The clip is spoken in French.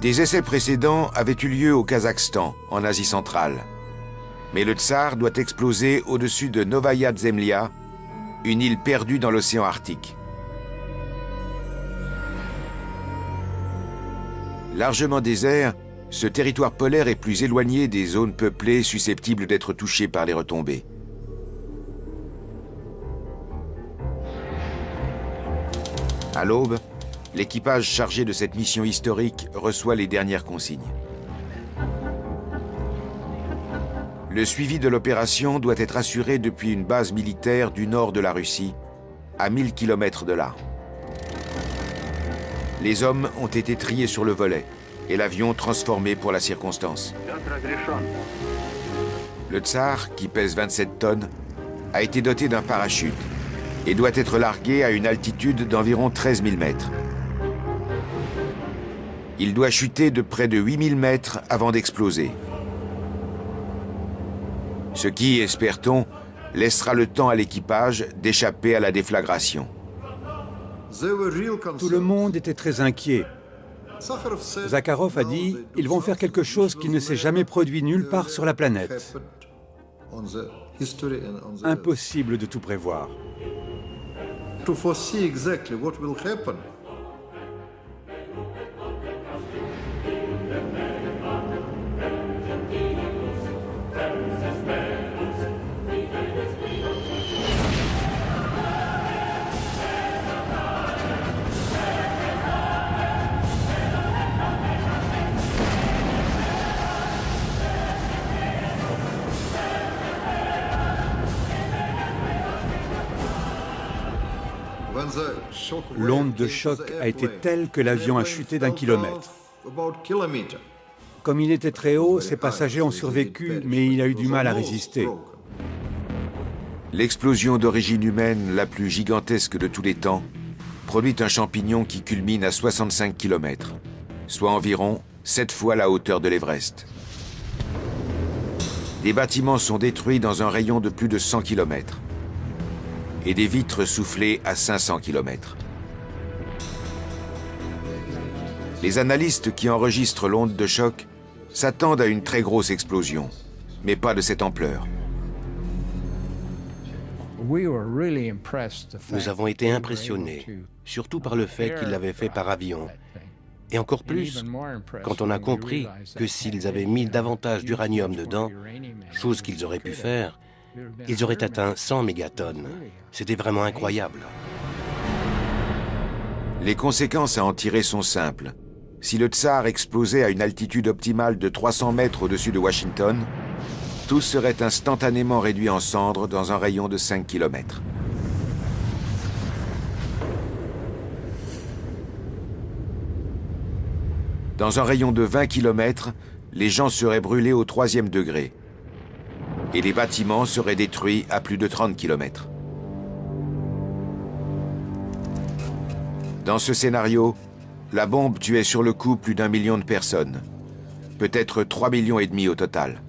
Des essais précédents avaient eu lieu au Kazakhstan, en Asie centrale. Mais le Tsar doit exploser au-dessus de Novaya Zemlya, une île perdue dans l'océan Arctique. Largement désert, ce territoire polaire est plus éloigné des zones peuplées susceptibles d'être touchées par les retombées. À l'aube, l'équipage chargé de cette mission historique reçoit les dernières consignes. Le suivi de l'opération doit être assuré depuis une base militaire du nord de la Russie, à 1000 km de là. Les hommes ont été triés sur le volet et l'avion transformé pour la circonstance. Le Tsar, qui pèse 27 tonnes, a été doté d'un parachute et doit être largué à une altitude d'environ 13 000 mètres. Il doit chuter de près de 8000 mètres avant d'exploser. Ce qui, espère-t-on, laissera le temps à l'équipage d'échapper à la déflagration. Tout le monde était très inquiet. Zakharov a dit « Ils vont faire quelque chose qui ne s'est jamais produit nulle part sur la planète. » Impossible de tout prévoir. L'onde de choc a été telle que l'avion a chuté d'1 kilomètre. Comme il était très haut, ses passagers ont survécu, mais il a eu du mal à résister. L'explosion d'origine humaine la plus gigantesque de tous les temps produit un champignon qui culmine à 65 km, soit environ 7 fois la hauteur de l'Everest. Des bâtiments sont détruits dans un rayon de plus de 100 km et des vitres soufflées à 500 km. Les analystes qui enregistrent l'onde de choc s'attendent à une très grosse explosion, mais pas de cette ampleur. Nous avons été impressionnés, surtout par le fait qu'ils l'avaient fait par avion. Et encore plus, quand on a compris que s'ils avaient mis davantage d'uranium dedans, chose qu'ils auraient pu faire, ils auraient atteint 100 mégatonnes. C'était vraiment incroyable. Les conséquences à en tirer sont simples. Si le Tsar explosait à une altitude optimale de 300 mètres au-dessus de Washington, tout serait instantanément réduit en cendres dans un rayon de 5 km. Dans un rayon de 20 km, les gens seraient brûlés au 3e degré et les bâtiments seraient détruits à plus de 30 km. Dans ce scénario, la bombe tuait sur le coup plus d'1 million de personnes, peut-être 3,5 millions au total.